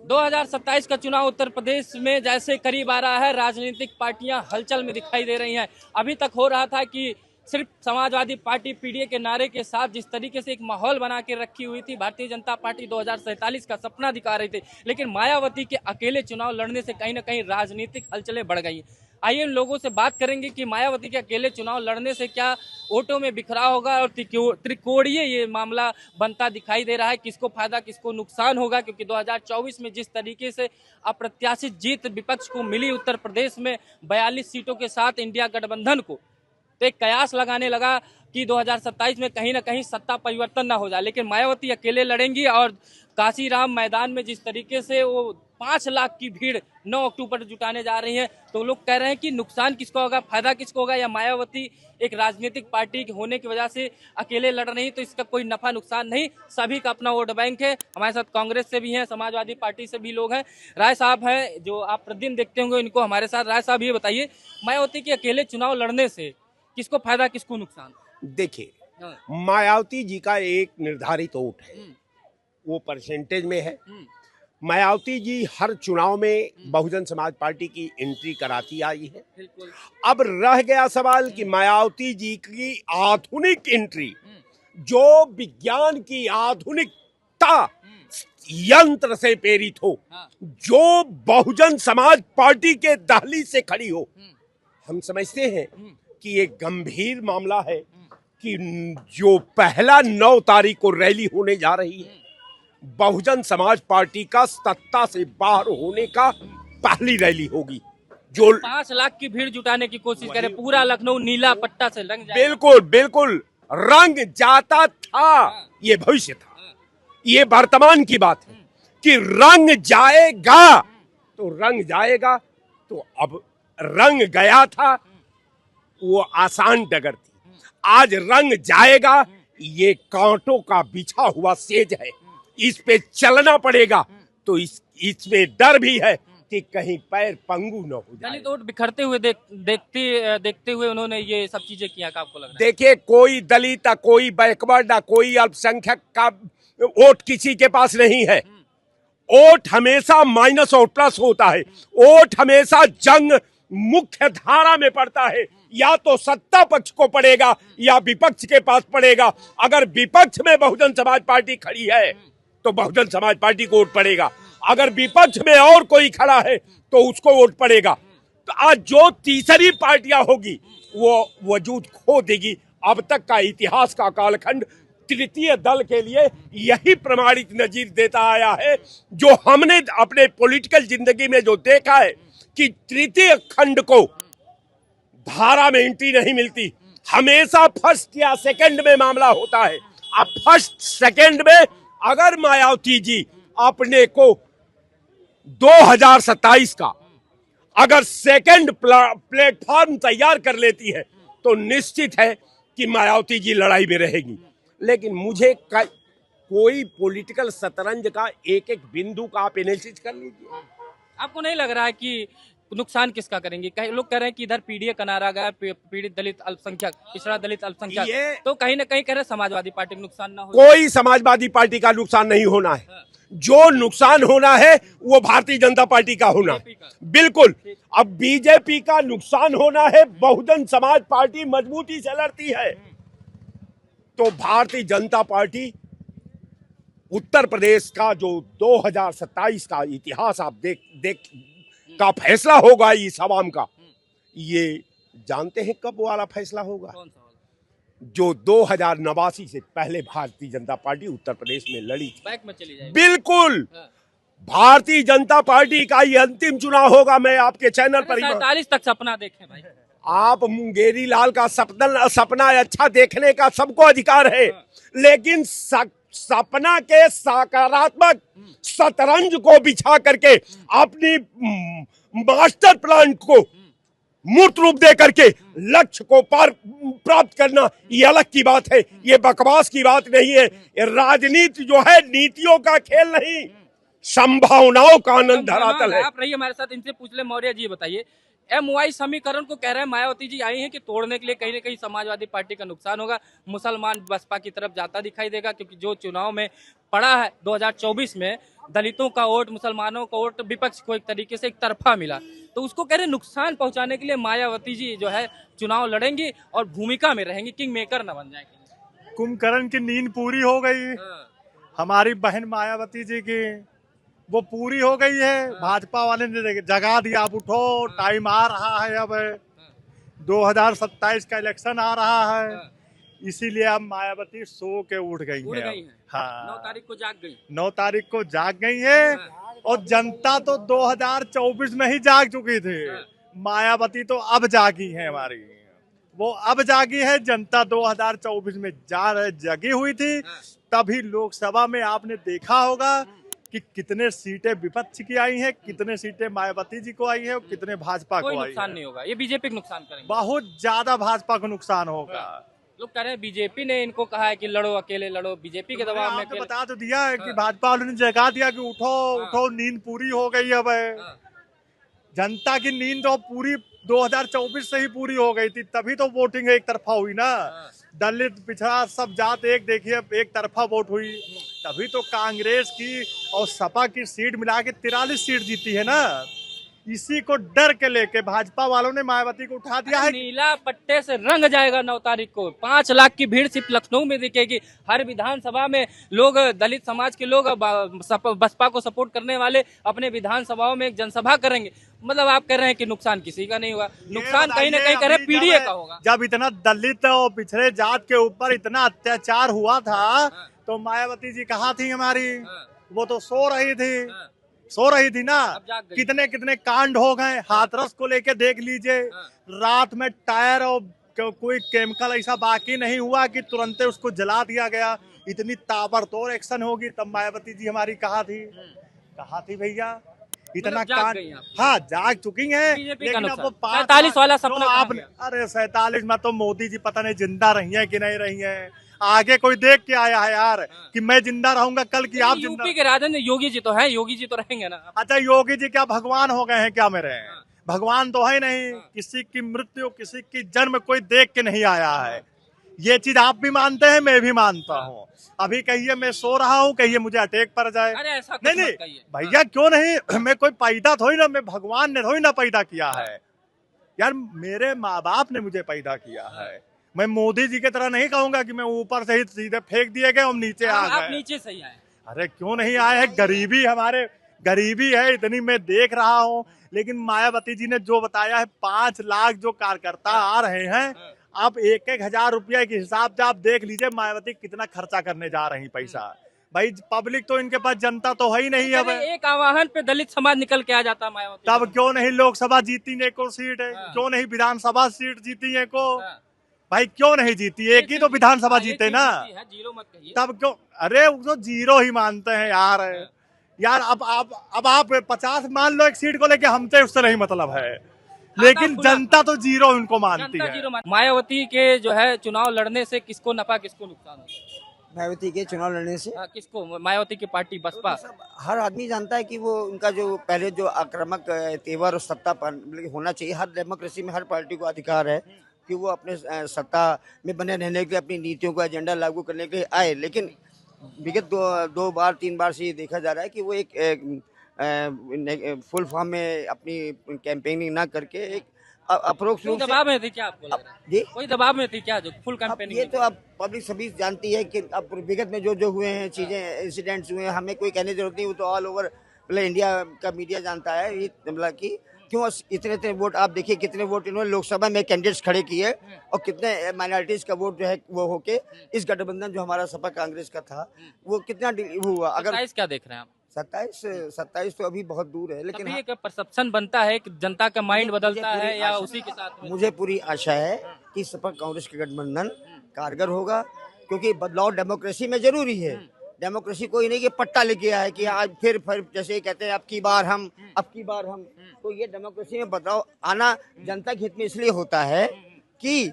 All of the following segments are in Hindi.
2027 का चुनाव उत्तर प्रदेश में जैसे करीब आ रहा है, राजनीतिक पार्टियां हलचल में दिखाई दे रही हैं। अभी तक हो रहा था कि सिर्फ समाजवादी पार्टी पीडीए के नारे के साथ जिस तरीके से एक माहौल बना के रखी हुई थी, भारतीय जनता पार्टी 2047 का सपना दिखा रही थी, लेकिन मायावती के अकेले चुनाव लड़ने से कहीं ना कहीं राजनीतिक हलचलें बढ़ गई। आइए इन लोगों से बात करेंगे कि मायावती के अकेले चुनाव लड़ने से क्या वोटों में बिखराव होगा और त्रिकोणीय ये मामला बनता दिखाई दे रहा है। किसको फायदा किसको नुकसान होगा, क्योंकि 2024 में जिस तरीके से अप्रत्याशित जीत विपक्ष को मिली उत्तर प्रदेश में 42 सीटों के साथ इंडिया गठबंधन को, तो एक कयास लगाने लगा कि 2027 में कहीं ना कहीं सत्ता परिवर्तन ना हो जाए। लेकिन मायावती अकेले लड़ेंगी और काशीराम मैदान में जिस तरीके से वो 5 लाख की भीड़ 9 अक्टूबर जुटाने जा रही है, तो लोग कह रहे हैं कि नुकसान किसको होगा, फायदा किसको होगा, या मायावती एक राजनीतिक पार्टी होने की वजह से अकेले लड़ रही तो इसका कोई नफा नुकसान नहीं, सभी का अपना वोट बैंक है। हमारे साथ कांग्रेस से भी हैं, समाजवादी पार्टी से भी लोग हैं। राय साहब हैं जो आप प्रतिदिन देखते होंगे, इनको हमारे साथ। राय साहब ये बताइए, मायावती के अकेले चुनाव लड़ने से किसको फायदा किसको नुकसान? देखिए, मायावती जी का एक निर्धारित वोट है, वो परसेंटेज में है। मायावती जी हर चुनाव में बहुजन समाज पार्टी की एंट्री कराती आई है। अब रह गया सवाल कि मायावती जी की आधुनिक एंट्री, जो विज्ञान की आधुनिकता यंत्र से प्रेरित हो, जो बहुजन समाज पार्टी के दहलीज से खड़ी हो। हम समझते हैं कि एक गंभीर मामला है कि जो पहला 9 तारीख को रैली होने जा रही है, बहुजन समाज पार्टी का सत्ता से बाहर होने का पहली रैली होगी, जो 5 लाख की भीड़ जुटाने की कोशिश करे, पूरा लखनऊ नीला पट्टा से रंग जाए। बिल्कुल बिल्कुल रंग जाता था, ये भविष्य था, ये वर्तमान की बात है कि रंग जाएगा तो रंग जाएगा। तो अब रंग गया था, वो आसान डगर थी, आज रंग जाएगा। ये कांटों का बिछा हुआ सेज है, इस पे चलना पड़ेगा। तो इसमें डर भी है कि कहीं पैर पंगु न हो जाए। दलित वोट बिखरते हुए देखते हुए उन्होंने ये सब चीजें किया, आपको लग रहा है? देखिए, कोई दलित, कोई बैकवर्ड, कोई अल्पसंख्यक का वोट किसी के पास नहीं है। वोट हमेशा माइनस और प्लस होता है। वोट हमेशा जंग मुख्य धारा में पड़ता है, या तो सत्ता पक्ष को पड़ेगा या विपक्ष के पास पड़ेगा। अगर विपक्ष में बहुजन समाज पार्टी खड़ी है तो बहुजन समाज पार्टी को वोट पड़ेगा, अगर विपक्ष में और कोई खड़ा है तो उसको वोट पड़ेगा। तो आज जो तीसरी पार्टियां होगी वो वजूद खो देगी। अब तक का इतिहास का कालखंड तृतीय दल के लिए यही प्रमाणित नजीर देता आया है, जो हमने अपने पॉलिटिकल जिंदगी में जो देखा है कि तृतीय खंड को धारा में एंट्री नहीं मिलती, हमेशा फर्स्ट या सेकंड में मामला होता है। अब फर्स्ट सेकंड में अगर मायावती जी अपने को 2027 का अगर सेकंड प्लेटफॉर्म तैयार कर लेती है तो निश्चित है कि मायावती जी लड़ाई में रहेगी। लेकिन मुझे कोई पॉलिटिकल शतरंज का एक एक बिंदु का आप एनालिसिस कर लीजिए। आपको नहीं लग रहा है कि नुकसान किसका करेंगे? कई लोग कह रहे हैं कि इधर पीडीए का नारा गया, पीड़ित दलित अल्पसंख्यक, पिछड़ा दलित अल्पसंख्यक, तो कहीं ना कहीं कह रहे हैं समाजवादी पार्टी का नुकसान ना हो। कोई समाजवादी पार्टी का नुकसान नहीं होना है। जो नुकसान होना है वो भारतीय जनता पार्टी का होना है। बिल्कुल। अब बीजेपी का नुकसान होना है, बहुजन समाज पार्टी मजबूती से लड़ती है। तो भारतीय जनता पार्टी उत्तर प्रदेश का जो 2027 का इतिहास आप देख का फैसला होगा इस आवाम का, ये जानते हैं कब वाला फैसला होगा? जो 2089 से पहले भारतीय जनता पार्टी उत्तर प्रदेश में लड़ी थी, बैक में चली जाएगी। बिल्कुल। भारतीय जनता पार्टी का ये अंतिम चुनाव होगा। मैं आपके चैनल पर 47 तक सपना देखें भाई। आप मुंगेरी लाल का सपना अच्छा देखने का सबको अधिकार है, लेकिन सपना के सकारात्मक शतरंज को बिछा करके अपनी मास्टर प्लान को मूर्त रूप दे करके लक्ष्य को प्राप्त करना, ये अलग की बात है। ये बकवास की बात नहीं है। राजनीति जो है नीतियों का खेल नहीं, संभावनाओं का आनंद धरातल है। आप रहिए हमारे साथ, इनसे पूछ ले। मौर्य जी बताइए, MY समीकरण को कह रहे हैं मायावती जी आई हैं कि तोड़ने के लिए कहीं ना कहीं समाजवादी पार्टी का नुकसान होगा, मुसलमान बसपा की तरफ जाता दिखाई देगा, क्योंकि जो चुनाव में पड़ा है 2024 में, दलितों का वोट, मुसलमानों का वोट विपक्ष को एक तरीके से एक तरफा मिला, तो उसको कह रहे नुकसान पहुंचाने के लिए मायावती जी जो है चुनाव लड़ेंगी और भूमिका में रहेंगी, किंग मेकर न बन जाएंगे। कुंभकर्ण की नींद पूरी हो गई, हमारी बहन मायावती जी की वो पूरी हो गई है। भाजपा वाले ने जगा दिया, आप उठो, टाइम आ रहा है, अब 2027 का इलेक्शन आ रहा है, इसीलिए अब मायावती सो के उठ गई है। हाँ, 9 तारीख को जाग गई, 9 तारीख को जाग गई है। और जनता तो 2024 में ही जाग चुकी थी, मायावती तो अब जागी है हमारी, वो अब जागी है। जनता 2024 में जगी हुई थी, तभी लोकसभा में आपने देखा होगा कि कितने सीटें विपक्ष की आई हैं, कितने सीटें मायावती जी को आई है और कितने भाजपा को आई है। नुकसान नहीं होगा, ये बीजेपी को नुकसान करेंगे, बहुत ज्यादा भाजपा को नुकसान होगा। लोग कह रहे हैं बीजेपी ने इनको कहा है कि लड़ो, अकेले लड़ो, बीजेपी के दबाव में आपने बता तो दिया है कि भाजपा वालों ने जगा दिया कि उठो उठो, नींद पूरी हो गई अब है। जनता की नींद तो पूरी 2024 से ही पूरी हो गई थी, तभी तो वोटिंग एक तरफा हुई ना। दलित पिछड़ा सब जात एक देखिए एक तरफा वोट हुई, तभी तो कांग्रेस की और सपा की सीट मिला के 43 सीट जीती है ना। इसी को डर के लेके भाजपा वालों ने मायावती को उठा दिया है। नीला पट्टे से रंग जाएगा 9 तारीख को, 5 लाख की भीड़ सिर्फ लखनऊ में दिखेगी। हर विधानसभा में लोग, दलित समाज के लोग, बसपा को सपोर्ट करने वाले अपने विधानसभाओं में एक जनसभा करेंगे। मतलब आप कह रहे हैं कि नुकसान किसी का नहीं होगा, नुकसान कहीं ना कहीं कह रहे पीडीए का होगा। जब इतना दलित और पिछड़े जात के ऊपर इतना अत्याचार हुआ था, तो मायावती जी कहाँ थी हमारी? वो तो सो रही थी ना। कितने कितने कांड हो गए, हाथरस को लेके देख लीजिए, रात में टायर और कोई केमिकल ऐसा बाकी नहीं हुआ कि तुरंत उसको जला दिया गया। इतनी ताबड़तोड़ एक्शन होगी, तब मायावती जी हमारी कहाँ थी भैया? इतना कांड, हाँ जाग चुकी है। लेकिन अब वो 47 वाला सपना आपने, अरे 47 में तो मोदी जी पता नहीं जिंदा रही है कि नहीं रही है। आगे कोई देख के आया है यार कि मैं जिंदा रहूंगा कल की आप जिंदा? यूपी के राजन योगी जी तो हैं, योगी जी तो रहेंगे ना। अच्छा, योगी जी क्या भगवान हो गए हैं क्या मेरे? भगवान तो है नहीं, किसी की मृत्यु किसी की जन्म कोई देख के नहीं आया है। ये चीज आप भी मानते हैं, मैं भी मानता हूँ। अभी कहिए मैं सो रहा हूँ, कहिए मुझे अटैक पड़ जाए, अरे ऐसा नहीं भैया, क्यों नहीं? मैं कोई पैदा थोड़ी ना, मैं भगवान ने थोड़ी ना पैदा किया है यार, मेरे माँ बाप ने मुझे पैदा किया है। मैं मोदी जी की तरह नहीं कहूंगा कि मैं ऊपर से ही सीधे फेंक दिए गए और नीचे आ गए। आप नीचे से ही आए। अरे क्यों नहीं आए हैं? गरीबी है इतनी, मैं देख रहा हूँ। लेकिन मायावती जी ने जो बताया है, 5 लाख जो कार्यकर्ता आ रहे हैं, आप 1-1 हजार रुपया के हिसाब से आप देख लीजिए मायावती कितना खर्चा करने जा रही पैसा। भाई पब्लिक तो इनके पास, जनता तो है ही नहीं। अब एक आह्वान पे दलित समाज निकल के आ जाता मायावती, तब क्यों नहीं लोकसभा जीती एक और सीट है? क्यों नहीं विधानसभा सीट जीती एक को? भाई क्यों नहीं जीती? एक ही तो विधानसभा जीते ना, जीरो मत कहिए। तब क्यों? अरे वो तो जीरो ही मानते हैं यार। अब आप 50 मान लो एक सीट को लेके, हमसे उससे नहीं मतलब है, लेकिन जनता तो जीरो उनको मानती है। मायावती के जो है चुनाव लड़ने से किसको नफा किसको नुकसान है? मायावती के चुनाव लड़ने से किसको? मायावती की पार्टी बसपा। हर आदमी जानता है कि वो उनका जो पहले जो आक्रामक तेवर और सत्ता पर होना चाहिए। हर डेमोक्रेसी में हर पार्टी को अधिकार है कि वो अपने सत्ता में बने रहने के लिए अपनी नीतियों का एजेंडा लागू करने के लिए आए। लेकिन विगत 2 बार 3 बार से ये देखा जा रहा है कि वो एक फुल फॉर्म में अपनी कैंपेनिंग ना करके एक अप्रोक्स रूप से दबाव में थी क्या? आपको लग रहा है जी कोई दबाव में थी क्या जो फुल कैंपेनिंग? ये तो अब पब्लिक सभी जानती है कि अब विगत में जो हुए हैं चीजें, इंसिडेंट्स हुए हैं, हमें कोई कहने की जरूरत नहीं। वो तो ऑल ओवर मतलब इंडिया का मीडिया जानता है ये, मतलब कि क्यों इतने वोट। आप देखिए कितने वोट इन्होंने लोकसभा में कैंडिडेट्स खड़े किए और कितने माइनॉरिटीज का वोट जो है वो होके इस गठबंधन जो हमारा सपा कांग्रेस का था वो कितना हुआ। अगर 27 क्या देख रहे हैं आप? 27 तो अभी बहुत दूर है, लेकिन एक परसेप्शन बनता है कि जनता का माइंड बदलता है या उसी के साथ में? मुझे पूरी आशा है कि सपा कांग्रेस का गठबंधन कारगर होगा, क्योंकि बदलाव डेमोक्रेसी में जरूरी है। डेमोक्रेसी कोई नहीं कि पट्टा लेके आए कि आज फिर जैसे कहते हैं अब की बार हम। तो ये डेमोक्रेसी में बदलाव आना जनता के हित में इसलिए होता है कि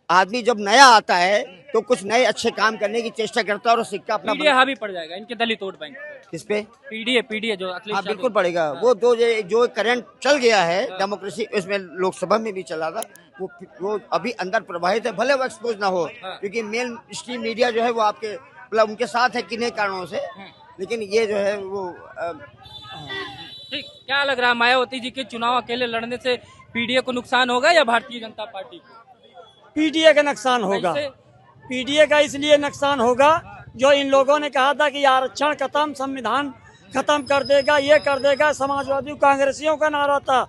आदमी जब नया आता है तो कुछ नए अच्छे काम करने की चेष्टा करता है और सिक्का अपना पीडीए हावी पड़ जाएगा इनके दलित वोट बैंक। किस पे? पीडीए जो हाँ बिल्कुल पड़ेगा। वो जो करंट चल गया है डेमोक्रेसी, इसमें लोकसभा में भी चला था, वो अभी अंदर प्रवाहित है, भले वो एक्सपोज ना हो, क्योंकि मेन स्ट्रीम मीडिया जो है वो आपके मतलब उनके साथ है किन्हीं कारणों से, लेकिन ये जो है वो ठीक, क्या लग रहा है मायावती जी के चुनाव अकेले लड़ने से पीडीए को नुकसान होगा या भारतीय जनता पार्टी को? पीडीए का नुकसान होगा। कैसे? पीडीए का इसलिए नुकसान होगा जो इन लोगों ने कहा था कि आरक्षण खत्म, संविधान खत्म कर देगा, ये कर देगा, समाजवादी कांग्रेसियों का नारा था।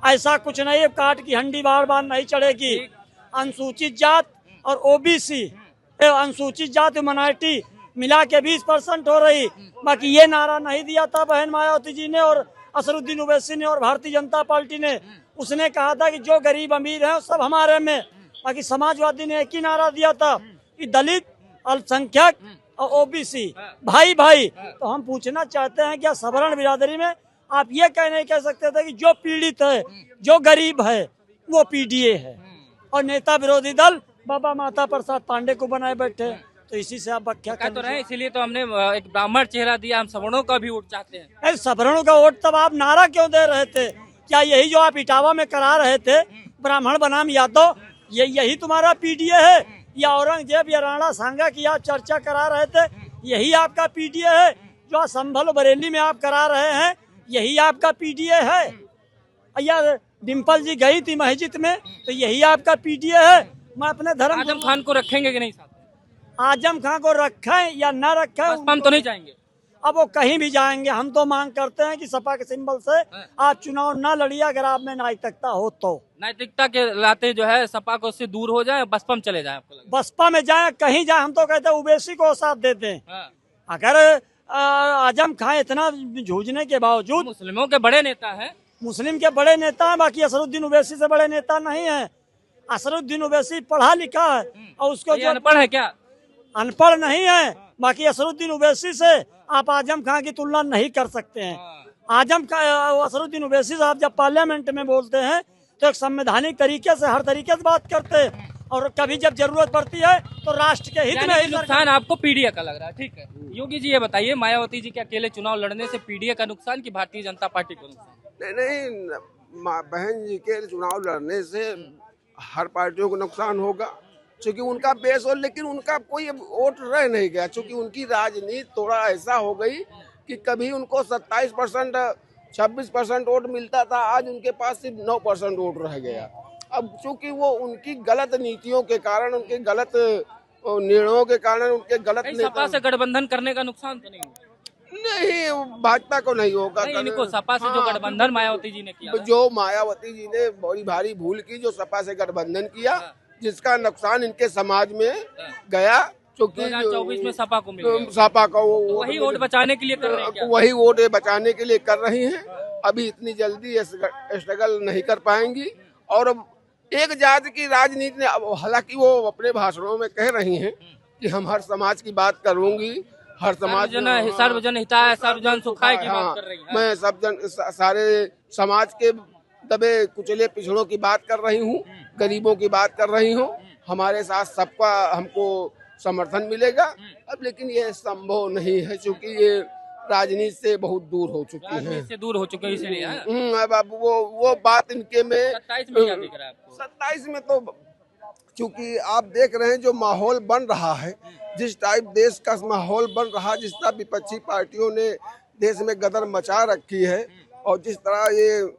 ऐसा कुछ नहीं, काट की हंडी बार बार नहीं चढ़ेगी। अनुसूचित जात और ओबीसी, अनुसूचित जात माइनॉरिटी मिला के 20% हो रही। बाकी ये नारा नहीं दिया था बहन मायावती जी ने और असरुद्दीन ओवैसी ने और भारतीय जनता पार्टी ने। उसने कहा था कि जो गरीब अमीर है सब हमारे में। बाकी समाजवादी ने एक ही नारा दिया था कि दलित, अल्पसंख्यक और ओबीसी भाई भाई। तो हम पूछना चाहते हैं क्या सवर्ण बिरादरी में आप ये नहीं कह सकते थे कि जो पीड़ित है, जो गरीब है वो पीडीए है, और नेता विरोधी दल बाबा माता प्रसाद पांडे को बनाए बैठे। तो इसी से आप व्याख्या कह तो रहे, इसीलिए तो हमने एक ब्राह्मण चेहरा दिया, हम सवर्णों का भी वोट चाहते हैं। सवर्णों का वोट तब आप नारा क्यों दे रहे थे? क्या यही जो आप इटावा में करा रहे थे ब्राह्मण बनाम यादव, यही तुम्हारा पीडीए है? या औरंगजेब या राणा सांगा की आप चर्चा करा रहे थे, यही आपका पीडीए है? जो संभल बरेली में आप करा रहे हैं, यही आपका पीडीए है? या डिम्पल जी गई थी मस्जिद में, तो यही आपका पीडीए है? मैं अपने धर्म आजम खान को रखेंगे कि नहीं साथ? आजम खान को रखें या न रखें, हम तो नहीं जाएंगे। अब वो कहीं भी जाएंगे। हम तो मांग करते हैं कि सपा के सिंबल से आप चुनाव न लड़िए, अगर आप में नैतिकता हो तो। नैतिकता के लाते जो है सपा को उससे दूर हो जाए, बसपा में चले जाए। आपको लगता है? बसपा में जाए, कहीं जाए, हम तो कहते हैं ओवैसी को साथ देते हैं। अगर आजम खान इतना जूझने के बावजूद, मुस्लिमों के बड़े नेता है, मुस्लिम के बड़े नेता है, बाकी असरुद्दीन ओवैसी से बड़े नेता नहीं है। असरुद्दीन ओवैसी पढ़ा लिखा है और उसको जो अनपढ़ है क्या? अनपढ़ नहीं है। बाकी असरुद्दीन ओवैसी से आप आजम खान की तुलना नहीं कर सकते हैं। आजम खान, असरुद्दीन ओवैसी साहब जब पार्लियामेंट में बोलते हैं तो एक संवैधानिक तरीके से, हर तरीके से बात करते हैं, और कभी जब जरूरत पड़ती है तो राष्ट्र के हित में ही नुकसान आपको पीडीए का लग रहा है। ठीक है, योगी जी ये बताइए, मायावती जी के अकेले चुनाव लड़ने से पीडीए का नुकसान कि भारतीय जनता पार्टी को नुकसान? नहीं, बहन जी के चुनाव लड़ने से हर पार्टियों को नुकसान होगा, चूंकि उनका बेस हो, लेकिन उनका कोई वोट रह नहीं गया, चूंकि उनकी राजनीति थोड़ा ऐसा हो गई कि कभी उनको 27%, 26% वोट मिलता था, आज उनके पास सिर्फ 9% वोट रह गया। अब चूंकि वो उनकी गलत नीतियों के कारण, उनके गलत निर्णयों के कारण, उनके गलत सपा से गठबंधन करने का नुकसान तो नहीं होगा? नहीं, भाजपा को नहीं होगा। इनको सपा से जो गठबंधन मायावती जी ने किया, जो मायावती जी ने बड़ी भारी भूल की, जो सपा से गठबंधन किया, जिसका नुकसान इनके समाज में गया, क्योंकि 2024 में सपा को मिला, सपा का वही वोट बचाने के लिए कर रहे हैं क्या? वही वोट बचाने के लिए कर रही हैं। अभी इतनी जल्दी स्ट्रगल नहीं कर पाएंगी। और एक जाति की राजनीति ने, हालांकि वो अपने भाषणों में कह रही हैं कि हम हर समाज की बात करूंगी, हर समाज, सर्वजन हिताय सर्वजन सुखाय की बात कर रही है। मैं सारे समाज के दबे कुचले पिछड़ों की बात कर रही हूँ, गरीबों की बात कर रही हूँ। हमारे साथ सबका हमको समर्थन मिलेगा। अब लेकिन ये संभव नहीं है, क्योंकि ये राजनीति से बहुत दूर हो चुकी है, से दूर हो चुके हैं, इसलिए अब वो बात इनके में 27 में क्या दिख रहा है आपको? 27 में तो क्योंकि आप देख रहे हैं जो माहौल बन रहा है, जिस टाइप देश का माहौल बन रहा है, जिस तरह विपक्षी पार्टियों ने देश में गदर मचा रखी है, और जिस तरह ये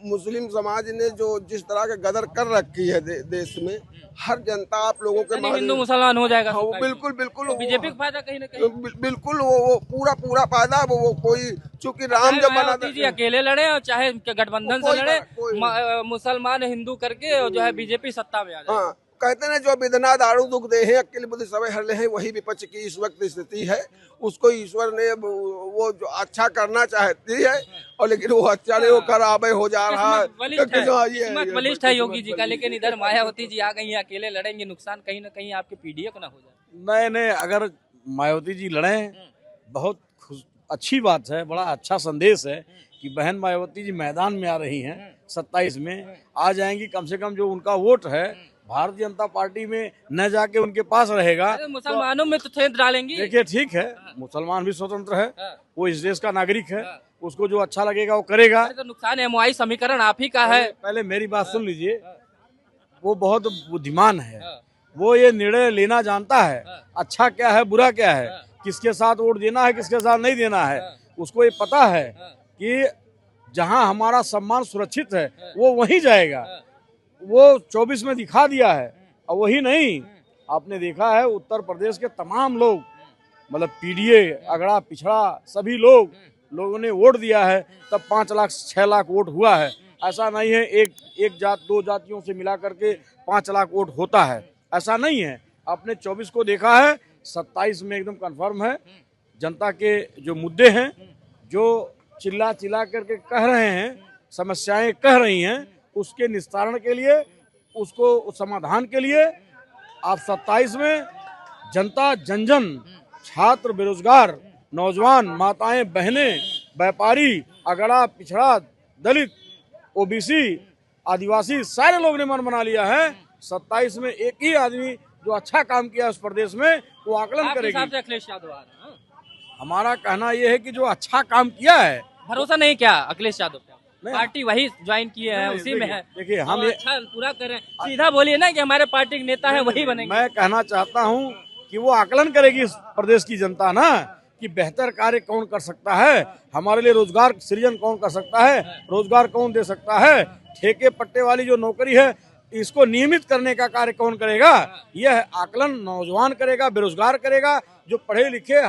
मुस्लिम समाज ने जो जिस तरह के गदर कर रखी है देश में, हर जनता आप लोगों के हिंदू मुसलमान हो जाएगा। हाँ, बिल्कुल बिल्कुल, तो बीजेपी का फायदा कहीं ना कहीं, बिल्कुल वो पूरा फायदा वो कोई, चूंकि राम जब बना जी अकेले लड़े और चाहे गठबंधन से लड़े, मुसलमान हिंदू करके, और जो है बीजेपी सत्ता में आ जाए। हाँ, कहते हैं जो विधना दारू दुख दे हैं, अकेले बुद्धि सब हर ले हैं, वही विपक्ष की इस वक्त स्थिति है। उसको ईश्वर ने वो जो अच्छा करना चाहती है, और लेकिन वो अच्छा नहीं, वो खराबे हो जा रहा है। बलिष्ठ है योगी जी का, लेकिन इधर मायावती जी आ गई है, अकेले लड़ेंगे, नुकसान कहीं ना कहीं आपके पीडीए को ना हो जाए। नहीं, अगर मायावती जी लड़े बहुत अच्छी बात है, बड़ा अच्छा संदेश है कि बहन मायावती जी मैदान में आ रही हैं। 27 में आ जाएंगी, कम से कम जो उनका वोट है भारतीय जनता पार्टी में न जाके उनके पास रहेगा। मुसलमानों में तो थेद डालेंगी। देखिए ठीक है, मुसलमान भी स्वतंत्र है, वो इस देश का नागरिक है, उसको जो अच्छा लगेगा वो करेगा। तो नुकसान एमओआई समीकरण आप ही का है। पहले मेरी बात सुन लीजिए, वो बहुत बुद्धिमान है, वो ये निर्णय लेना जानता है, अच्छा क्या है बुरा क्या है, किसके साथ वोट देना है, किसके साथ नहीं देना है। उसको ये पता है कि जहां हमारा सम्मान सुरक्षित है वो वहीं जाएगा। वो 24 में दिखा दिया है। और वही नहीं, आपने देखा है उत्तर प्रदेश के तमाम लोग, मतलब पीडीए, अगड़ा पिछड़ा सभी लोगों ने वोट दिया है, तब 5 लाख 6 लाख वोट हुआ है। ऐसा नहीं है एक जात 2 जातियों से मिला करके 5 लाख वोट होता है, ऐसा नहीं है। आपने 24 को देखा है, 27 में एकदम कंफर्म है। जनता के जो मुद्दे हैं, जो चिल्ला करके कह रहे हैं, समस्याएं कह रही हैं, उसके निस्तारण के लिए, उसको समाधान के लिए आप 27 में जनता जन छात्र, बेरोजगार, नौजवान, माताएं, बहनें, व्यापारी, अगड़ा पिछड़ा, दलित, ओबीसी, आदिवासी, सारे लोग ने मन बना लिया है। 27 में एक ही आदमी जो अच्छा काम किया उस प्रदेश में, वो आकलन करेगी। अखिलेश यादव आ रहे हैं। हमारा कहना यह है कि जो अच्छा काम किया है, भरोसा नहीं क्या अखिलेश यादव पे? नहीं। पार्टी वही ज्वाइन किए हैं, उसी में है। देखिए, हम और अच्छा पूरा करें, सीधा बोलिए ना कि हमारे पार्टी के नेता है वही बनेंगे। मैं कहना चाहता हूं कि वो आकलन करेगी इस प्रदेश की जनता ना, कि बेहतर कार्य कौन कर सकता है, हमारे लिए रोजगार सृजन कौन कर सकता है, रोजगार कौन दे सकता है, ठेके पट्टे वाली जो नौकरी है इसको नियमित करने का कार्य कौन करेगा। यह आकलन नौजवान करेगा, बेरोजगार करेगा। जो पढ़े लिखे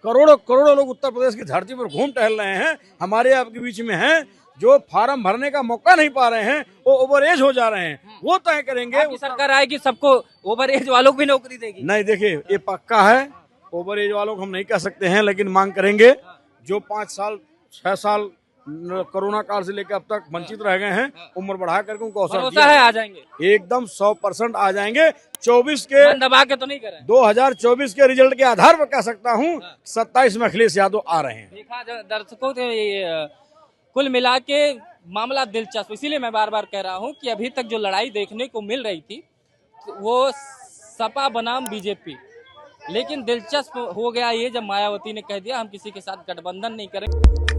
करोड़ों लोग उत्तर प्रदेश की धरती पर घूम टहल रहे हैं, हमारे आपके बीच में हैं, जो फार्म भरने का मौका नहीं पा रहे हैं, वो ओवर एज हो जा रहे हैं, वो तय करेंगे। आपकी सरकार आएगी, सबको ओवर एज वालों को भी नौकरी देगी? नहीं, देखिए ये पक्का है, ओवर एज वालों को हम नहीं कह सकते हैं, लेकिन मांग करेंगे। जो 5 साल 6 साल कोरोना काल से लेकर अब तक वंचित रह गए हैं, उम्र बढ़ा करके उनको अवसर भरोसा है आ जाएंगे, एकदम 100% आ जाएंगे। 24 के मन दबा के तो नहीं करें। 2024 के रिजल्ट के आधार पर कह सकता हूं 27 में अखिलेश यादव आ रहे हैं। देखा दर्शकों तो कुल मिला के मामला दिलचस्प, इसीलिए मैं बार बार कह रहा हूं कि अभी तक जो लड़ाई देखने को मिल रही थी वो सपा बनाम बीजेपी, लेकिन दिलचस्प हो गया ये जब मायावती ने कह दिया हम किसी के साथ गठबंधन नहीं करेंगे।